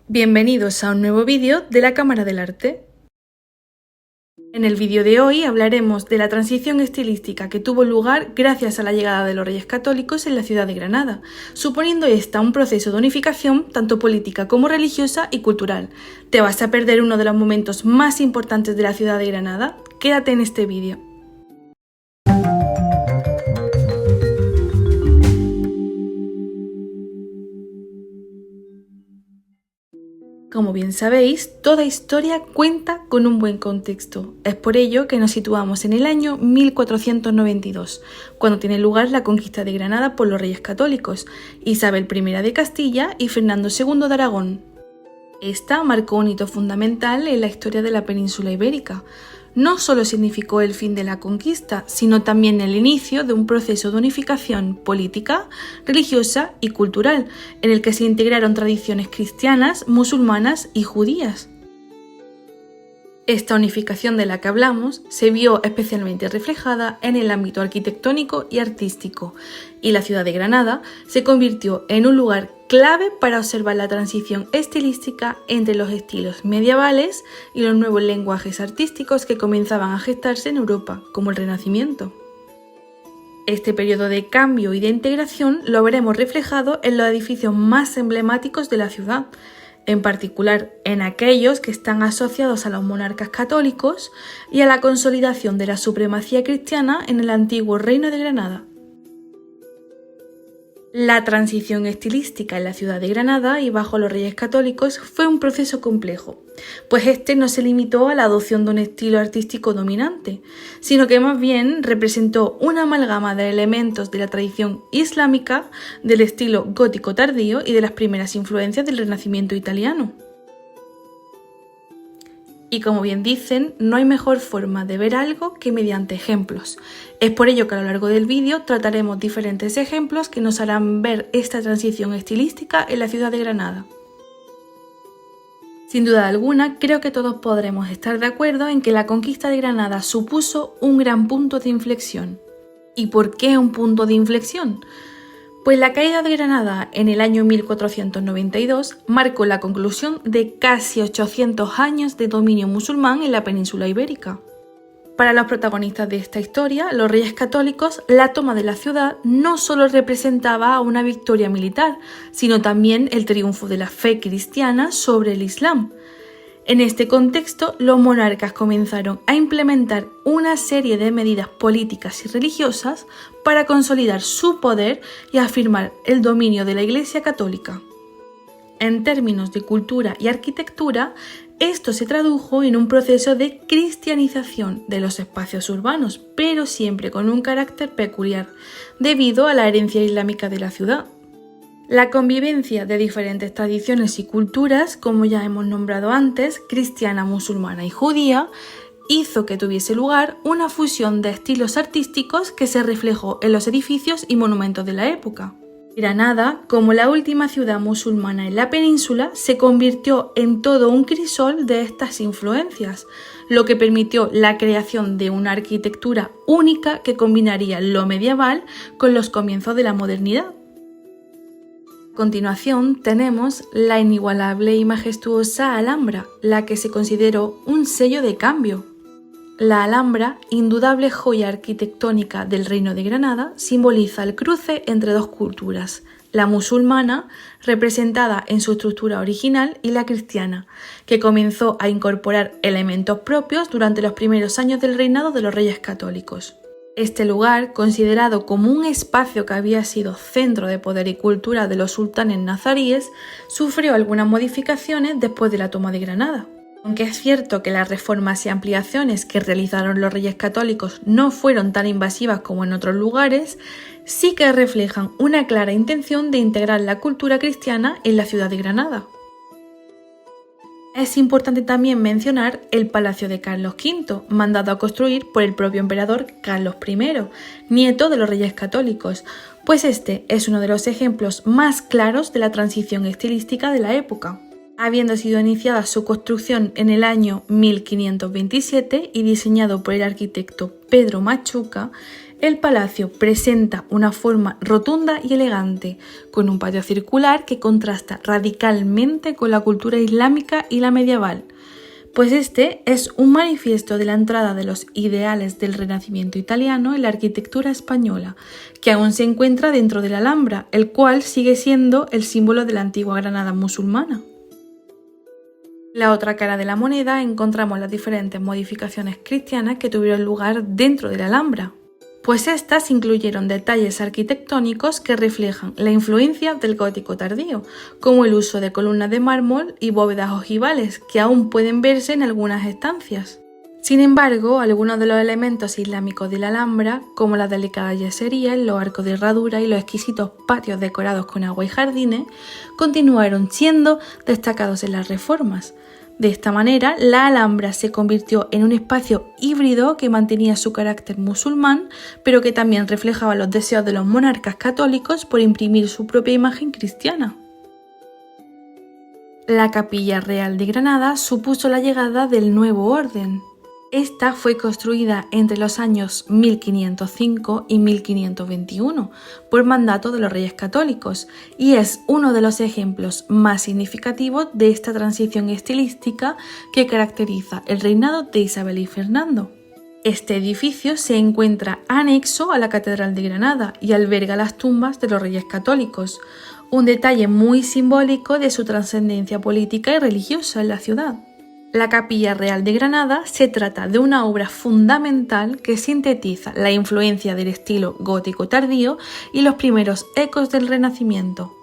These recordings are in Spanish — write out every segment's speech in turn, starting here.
Bienvenidos a un nuevo vídeo de la Cámara del Arte. En el vídeo de hoy hablaremos de la transición estilística que tuvo lugar gracias a la llegada de los Reyes Católicos en la ciudad de Granada, suponiendo esta un proceso de unificación tanto política como religiosa y cultural. ¿Te vas a perder uno de los momentos más importantes de la ciudad de Granada? Quédate en este vídeo. Como bien sabéis, toda historia cuenta con un buen contexto. Es por ello que nos situamos en el año 1492, cuando tiene lugar la conquista de Granada por los Reyes Católicos, Isabel I de Castilla y Fernando II de Aragón. Esta marcó un hito fundamental en la historia de la península ibérica. No solo significó el fin de la conquista, sino también el inicio de un proceso de unificación política, religiosa y cultural, en el que se integraron tradiciones cristianas, musulmanas y judías. Esta unificación de la que hablamos se vio especialmente reflejada en el ámbito arquitectónico y artístico, y la ciudad de Granada se convirtió en un lugar clave para observar la transición estilística entre los estilos medievales y los nuevos lenguajes artísticos que comenzaban a gestarse en Europa, como el Renacimiento. Este periodo de cambio y de integración lo veremos reflejado en los edificios más emblemáticos de la ciudad, en particular en aquellos que están asociados a los monarcas católicos y a la consolidación de la supremacía cristiana en el antiguo Reino de Granada. La transición estilística en la ciudad de Granada y bajo los Reyes Católicos fue un proceso complejo, pues este no se limitó a la adopción de un estilo artístico dominante, sino que más bien representó una amalgama de elementos de la tradición islámica, del estilo gótico tardío y de las primeras influencias del Renacimiento italiano. Y como bien dicen, no hay mejor forma de ver algo que mediante ejemplos. Es por ello que a lo largo del vídeo trataremos diferentes ejemplos que nos harán ver esta transición estilística en la ciudad de Granada. Sin duda alguna, creo que todos podremos estar de acuerdo en que la conquista de Granada supuso un gran punto de inflexión. ¿Y por qué un punto de inflexión? Pues la caída de Granada en el año 1492 marcó la conclusión de casi 800 años de dominio musulmán en la península ibérica. Para los protagonistas de esta historia, los Reyes Católicos, la toma de la ciudad no solo representaba una victoria militar, sino también el triunfo de la fe cristiana sobre el Islam. En este contexto, los monarcas comenzaron a implementar una serie de medidas políticas y religiosas para consolidar su poder y afirmar el dominio de la Iglesia Católica. En términos de cultura y arquitectura, esto se tradujo en un proceso de cristianización de los espacios urbanos, pero siempre con un carácter peculiar, debido a la herencia islámica de la ciudad. La convivencia de diferentes tradiciones y culturas, como ya hemos nombrado antes, cristiana, musulmana y judía, hizo que tuviese lugar una fusión de estilos artísticos que se reflejó en los edificios y monumentos de la época. Granada, como la última ciudad musulmana en la península, se convirtió en todo un crisol de estas influencias, lo que permitió la creación de una arquitectura única que combinaría lo medieval con los comienzos de la modernidad. A continuación tenemos la inigualable y majestuosa Alhambra, la que se consideró un sello de cambio. La Alhambra, indudable joya arquitectónica del Reino de Granada, simboliza el cruce entre dos culturas, la musulmana, representada en su estructura original, y la cristiana, que comenzó a incorporar elementos propios durante los primeros años del reinado de los Reyes Católicos. Este lugar, considerado como un espacio que había sido centro de poder y cultura de los sultanes nazaríes, sufrió algunas modificaciones después de la toma de Granada. Aunque es cierto que las reformas y ampliaciones que realizaron los Reyes Católicos no fueron tan invasivas como en otros lugares, sí que reflejan una clara intención de integrar la cultura cristiana en la ciudad de Granada. Es importante también mencionar el Palacio de Carlos V, mandado a construir por el propio emperador Carlos I, nieto de los Reyes Católicos, pues este es uno de los ejemplos más claros de la transición estilística de la época. Habiendo sido iniciada su construcción en el año 1527 y diseñado por el arquitecto Pedro Machuca, El palacio presenta una forma rotunda y elegante, con un patio circular que contrasta radicalmente con la cultura islámica y la medieval, pues este es un manifiesto de la entrada de los ideales del Renacimiento italiano en la arquitectura española, que aún se encuentra dentro de la Alhambra, el cual sigue siendo el símbolo de la antigua Granada musulmana. En la otra cara de la moneda encontramos las diferentes modificaciones cristianas que tuvieron lugar dentro de la Alhambra, pues estas incluyeron detalles arquitectónicos que reflejan la influencia del gótico tardío, como el uso de columnas de mármol y bóvedas ojivales, que aún pueden verse en algunas estancias. Sin embargo, algunos de los elementos islámicos de la Alhambra, como las delicadas yeserías, los arcos de herradura y los exquisitos patios decorados con agua y jardines, continuaron siendo destacados en las reformas. De esta manera, la Alhambra se convirtió en un espacio híbrido que mantenía su carácter musulmán, pero que también reflejaba los deseos de los monarcas católicos por imprimir su propia imagen cristiana. La Capilla Real de Granada supuso la llegada del nuevo orden. Esta fue construida entre los años 1505 y 1521 por mandato de los Reyes Católicos y es uno de los ejemplos más significativos de esta transición estilística que caracteriza el reinado de Isabel y Fernando. Este edificio se encuentra anexo a la Catedral de Granada y alberga las tumbas de los Reyes Católicos, un detalle muy simbólico de su trascendencia política y religiosa en la ciudad. La Capilla Real de Granada se trata de una obra fundamental que sintetiza la influencia del estilo gótico tardío y los primeros ecos del Renacimiento.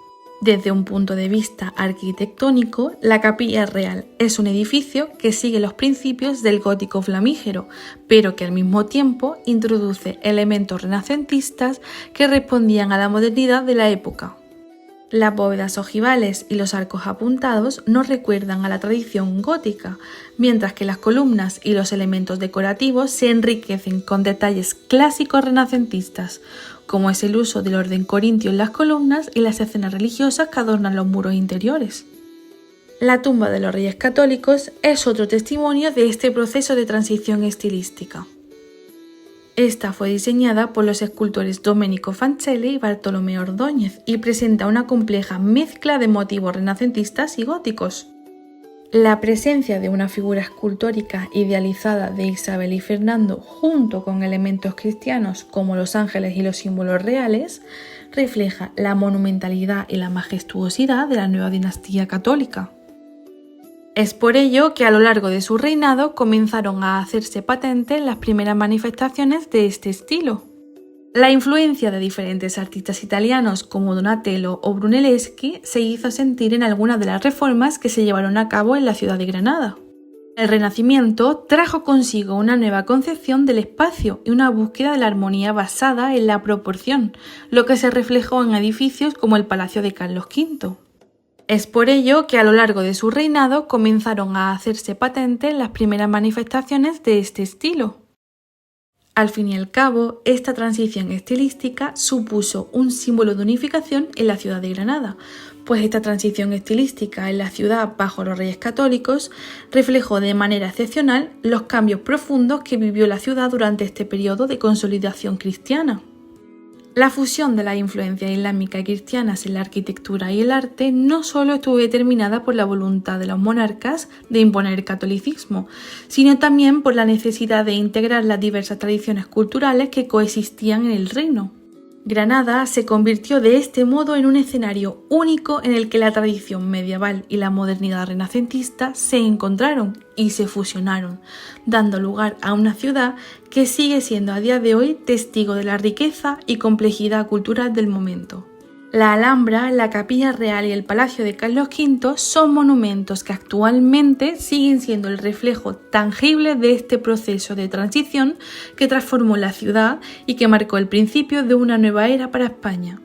Desde un punto de vista arquitectónico, la Capilla Real es un edificio que sigue los principios del gótico flamígero, pero que al mismo tiempo introduce elementos renacentistas que respondían a la modernidad de la época. Las bóvedas ojivales y los arcos apuntados nos recuerdan a la tradición gótica, mientras que las columnas y los elementos decorativos se enriquecen con detalles clásicos renacentistas, como es el uso del orden corintio en las columnas y las escenas religiosas que adornan los muros interiores. La tumba de los Reyes Católicos es otro testimonio de este proceso de transición estilística. Esta fue diseñada por los escultores Domenico Fancelli y Bartolomeo Ordóñez y presenta una compleja mezcla de motivos renacentistas y góticos. La presencia de una figura escultórica idealizada de Isabel y Fernando junto con elementos cristianos como los ángeles y los símbolos reales refleja la monumentalidad y la majestuosidad de la nueva dinastía católica. Es por ello que a lo largo de su reinado comenzaron a hacerse patentes las primeras manifestaciones de este estilo. La influencia de diferentes artistas italianos como Donatello o Brunelleschi se hizo sentir en algunas de las reformas que se llevaron a cabo en la ciudad de Granada. El Renacimiento trajo consigo una nueva concepción del espacio y una búsqueda de la armonía basada en la proporción, lo que se reflejó en edificios como el Palacio de Carlos V. Es por ello que a lo largo de su reinado comenzaron a hacerse patentes las primeras manifestaciones de este estilo. Al fin y al cabo, esta transición estilística supuso un símbolo de unificación en la ciudad de Granada, pues esta transición estilística en la ciudad bajo los Reyes Católicos reflejó de manera excepcional los cambios profundos que vivió la ciudad durante este periodo de consolidación cristiana. La fusión de las influencias islámicas y cristianas en la arquitectura y el arte no solo estuvo determinada por la voluntad de los monarcas de imponer el catolicismo, sino también por la necesidad de integrar las diversas tradiciones culturales que coexistían en el reino. Granada se convirtió de este modo en un escenario único en el que la tradición medieval y la modernidad renacentista se encontraron y se fusionaron, dando lugar a una ciudad que sigue siendo a día de hoy testigo de la riqueza y complejidad cultural del momento. La Alhambra, la Capilla Real y el Palacio de Carlos V son monumentos que actualmente siguen siendo el reflejo tangible de este proceso de transición que transformó la ciudad y que marcó el principio de una nueva era para España.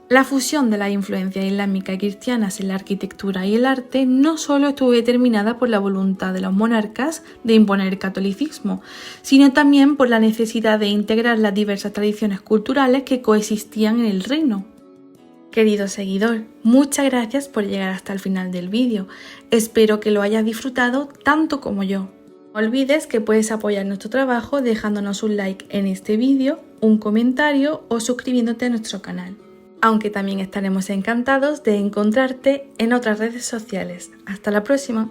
La fusión de las influencias islámicas y cristianas en la arquitectura y el arte no solo estuvo determinada por la voluntad de los monarcas de imponer el catolicismo, sino también por la necesidad de integrar las diversas tradiciones culturales que coexistían en el reino. Querido seguidor, muchas gracias por llegar hasta el final del vídeo. Espero que lo hayas disfrutado tanto como yo. No olvides que puedes apoyar nuestro trabajo dejándonos un like en este vídeo un comentario o suscribiéndote a nuestro canal. Aunque también estaremos encantados de encontrarte en otras redes sociales. Hasta la próxima.